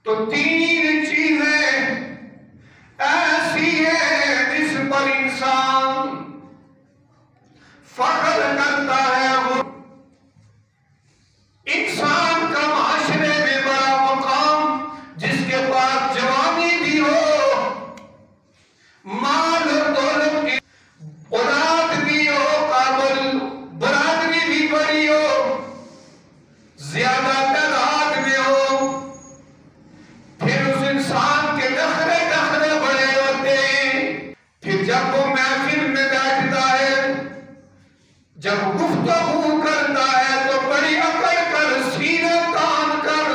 تو تین چیزیں ایسی ہیں جس پر انسان فخر کرتا ہے. وہ انسان کا معاشرے میں بڑا مقام، جس کے پاس جوانی بھی ہو، مال اور دولت کی اولاد بھی ہو، قابل برادری بھی بڑی ہو، زیادہ تعداد میں ہو، پھر اس انسان کے نخرے بڑے ہوتے ہیں. پھر جب وہ محفل میں بیٹھتا ہے، جب گفتگو کرتا ہے تو بڑی اکڑ کر، سینہ تان کر،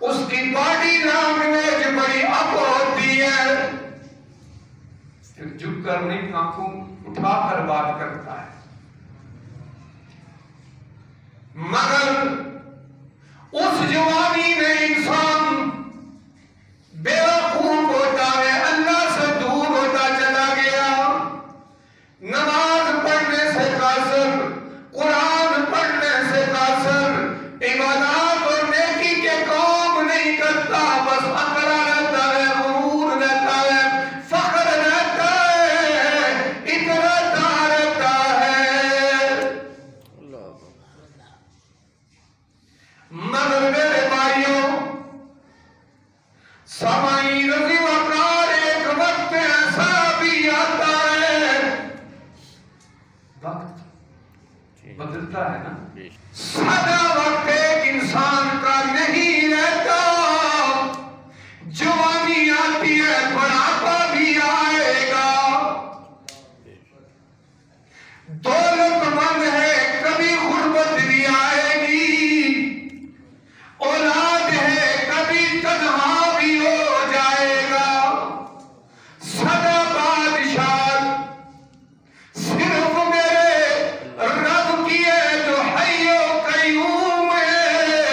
اس کی باڈی لینگویج بڑی اپ ہوتی ہے. پھر جھک کر نہیں، آنکھوں اٹھا کر بات کرتا ہے. مگر اس جوانی میں انسان بیوقوف ہوتا ہے، اللہ سے دور ہوتا چلا گیا. نماز پڑھنے سے قاصر، قرآن پڑھنے سے قاصر، عبادات اور نیکی کے کام نہیں کرتا، بس اکڑا رہتا ہے، غرور رہتا ہے، فخر رہتا ہے، اتراتا رہتا ہے. مگر میرے بھائیوں، سامعین رضی وقار، ایک وقت ایسا بھی آتا ہے، وقت بدلتا ہے نا. سادہ وقت ایک انسان کا نہیں رہتا. جوانی آتی ہے، بڑھاپا بھی آئے گا. دولت مند ہے، کبھی غربت بھی آئے گی. اولاد ہے، کبھی تنہا بھی ہو جائے گا. سدا بادشاہ صرف میرے رب کی ہے جو حی و قیوم ہے،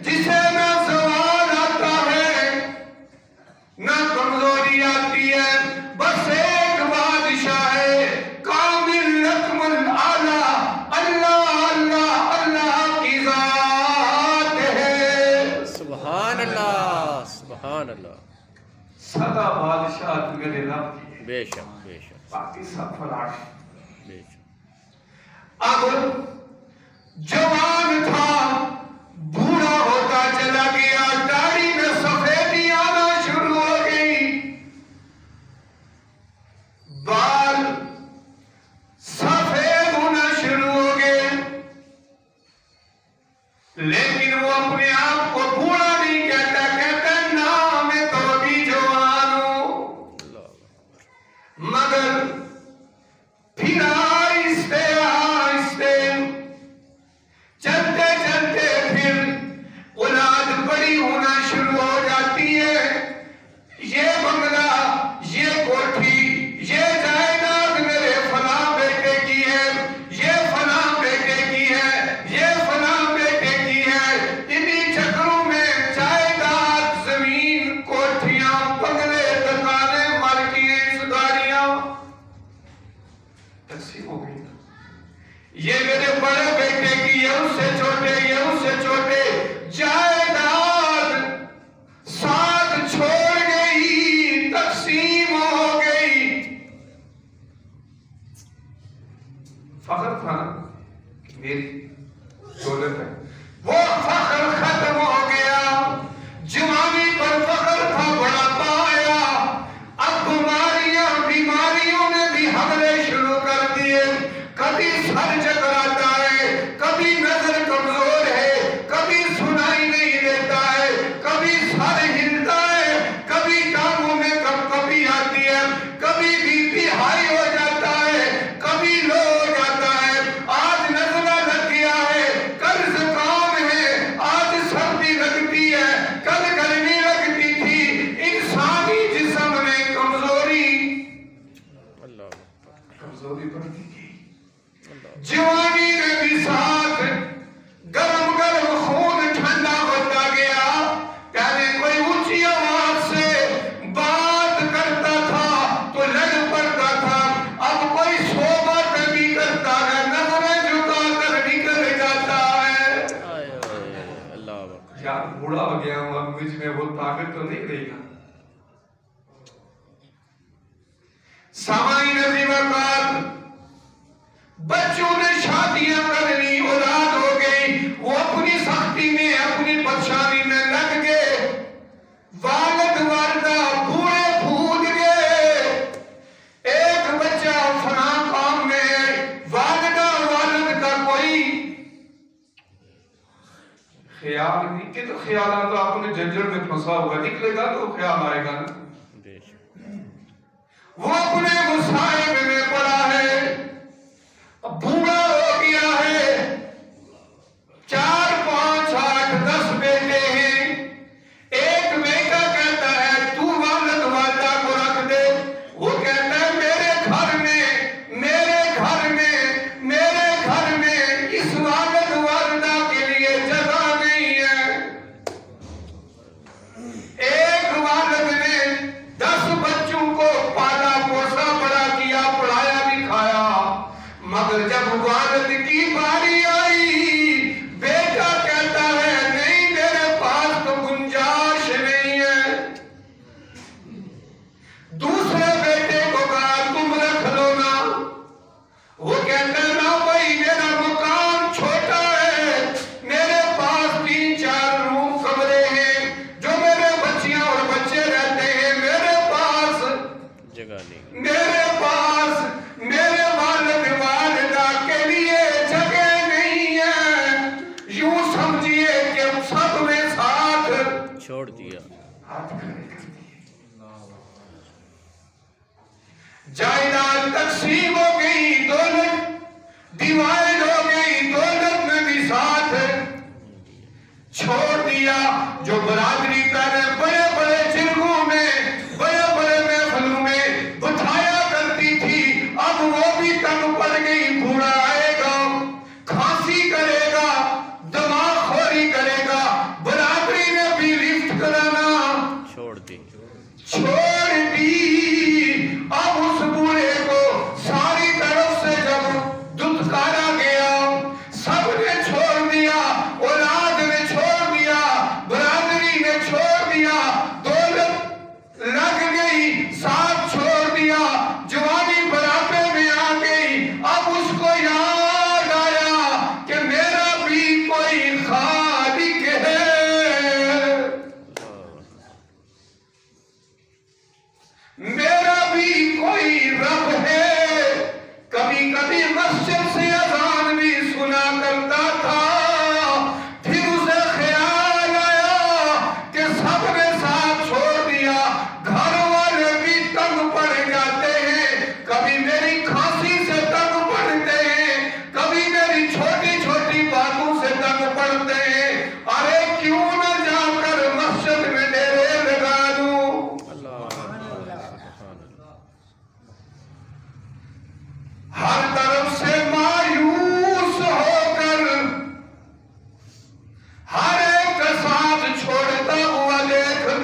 جسے نہ زوال آتا ہے نہ کمزوری آتی ہے. بس ایک بادشاہ ہے، کامل لکم الاعلی، اللہ اللہ اللہ کی ذات ہے. سبحان اللہ، سبحان اللہ. سدا بادشاہ میرے رب کی ہے، بے شک بے شک باقی سب فلاش. بے شک. اب جوان تھا، بوڑھا ہوتا چلا گیا، داڑھی میں سفیدی آنا شروع ہو گئی، بال سفید ہونا شروع ہو گئے. لیکن وہ اپنے آپ کو بوڑھا نہیں کہتا، کہتا نا میں تو ابھی جوان ہوں. مگر پھر آہستہ آہستہ چلتے چلتے یار بوڑھا ہو گیا ہوں اب مجھ میں وہ طاقت تو نہیں رہی نا. سامعین عزیز وقت بچوں نے شادیاں کر لی، اولاد ہو گئی، وہ اپنی سختی میں اپنی پریشانی میں لگ گئے، والد والدہ بوڑھے پھود گئے. ایک بچہ فلاں قوم میں ہے، والدہ والد کا کوئی خیال نہیں کہ تو خیالات تو اپنے جنجر میں پھنسا ہوا نکلے گا تو خیال آئے گا نا. وہ اپنے مصائب میں پڑا ہے، بوڑھا ہو گیا ہے، 4 5 8 10 بیٹے ہیں. ایک بیٹا کہتا ہے تو والد والدہ کو رکھ دے، وہ کہتا ہے میرے گھر میں اس والد والدہ کے لیے جگہ نہیں ہے. ایک والد نے 10 بچوں کو پالا پوسا بڑا کیا، پڑھایا بھی کھایا، مگر جب والد کی باری آئی بیٹا کہتا ہے نہیں میرے پاس تو گنجائش نہیں ہے. دوسرے بیٹے کو کہا تم رکھ لو نا، وہ کہتا ہے نا بھائی میرا مکان چھوٹا ہے، میرے پاس 3 4 روم کمرے ہیں جو میرے بچیاں اور بچے رہتے ہیں، میرے پاس جگہ نہیں، میرے والد والدہ کے لیے جگہ نہیں ہے. یوں سمجھیے کہ سب نے ساتھ چھوڑ دیا. جائیداد تقسیم ہو گئی، دولت ڈیوائیڈ ہو گئی، دولت میں بھی ساتھ چھوڑ دیا. جو برادری پہلے بڑے بڑے جرگوں میں بڑے بڑے محفلوں میں بٹھایا کرتی تھی، اب وہ بھی تنگ پڑ گئی. بوڑھا آئے گا، کھانسی کرے گا، دماغ خوری کرے گا، برادری نے بھی لفٹ کرانا چھوڑ دی. اب اس بوڑھے کو ساری طرف سے جب دھتکارا گیا، سب نے چھوڑ دیا، اولاد نے چھوڑ دیا، برادری نے چھوڑ دیا، دولت لگ گئی، ساتھ چھوڑ دیا، جوانی بڑھاپے میں آ گئی. اب اس کو یاد آیا کہ میرا بھی کوئی خالق ہے، میرا بھی کوئی رب ہے. کبھی کبھی مسجد سے اذان بھی سنا کرتا تھا. پھر اسے خیال آیا کہ سب نے ساتھ چھوڑ دیا، گھر والے بھی تنگ پڑ جاتے ہیں، کبھی میری کھانسی سے تنگ پڑتے ہیں، کبھی میری چھوٹی چھوٹی باتوں سے تنگ پڑتے ہیں. ارے کیوں نہ جا کر مسجد میں ڈیرے لگا دوں. ہر طرف سے مایوس ہو کر ہر ایک کا ساتھ چھوڑتا ہوا دیکھ کر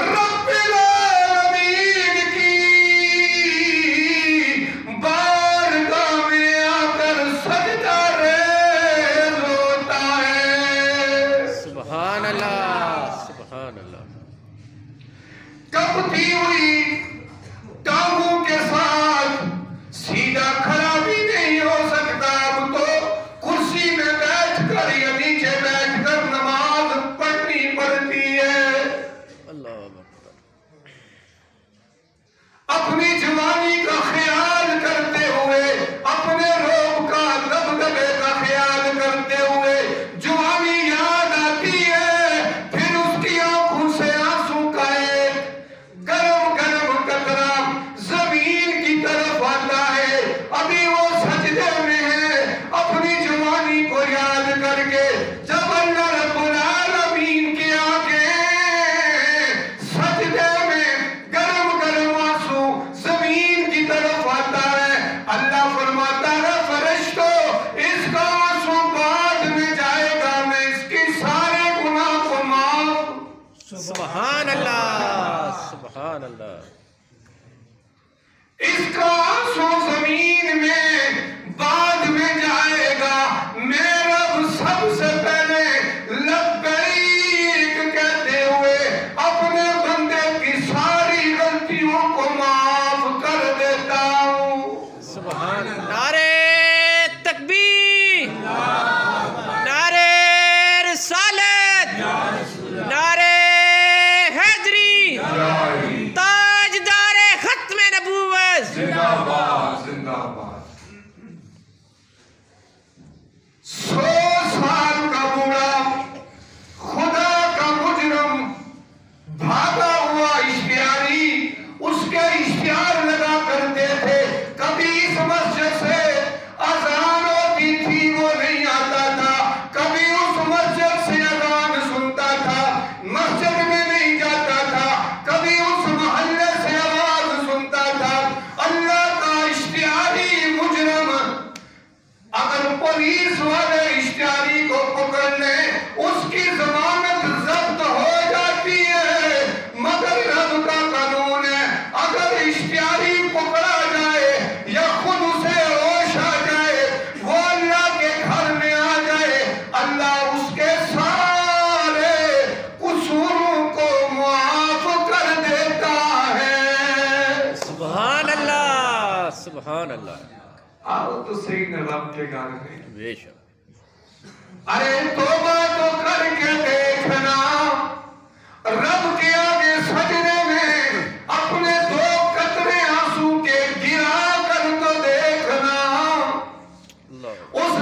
رب العالمین کی بارگاہ میں آ کر سجدہ ریز ہوتا ہے. سبحان اللہ، سبحان اللہ. کپتی ہوئی ٹانگوں کے ساتھ سیدھا کھڑا بھی نہیں ہو سکتا. اب تو کرسی میں بیٹھ کر یا نیچے بیٹھ کر نماز پڑھنی پڑتی ہے. اللہ اکبر. اپنی جوانی کا خیال کرتے ہوئے، اپنے روب کا دبدبے کا خیال کرتے ہوئے جوانی یاد آتی ہے. پھر اس کی آنکھوں سے آنسو کا ایک گرم گرم قطرہ زمین کی طرف آتا ہے. ابھی وہ سجدے میں ہے، اپنی جوانی کو یاد کر کے. جب اللہ رب العالمین کے آگے سجدے میں گرم گرم آنسو زمین کی طرف آتا ہے، اللہ فرماتا ہے فرشتو اس کا آنسو بعد میں جائے گا، میں اس کی سارے گناہ کو معاف. سبحان اللہ، سبحان اللہ. اس کا آنسو زمین میں بعد میں جائے گا. میں رب سب سے پہلے لبیک سبحان اللہ آؤ تو صحیح نہ رب کے گھر میں بے شک ارے توبہ تو کر کے دیکھنا رب کے آگے سجدے میں اپنے 2 قطرے آنسو کے گرا کر تو دیکھنا اللہ اس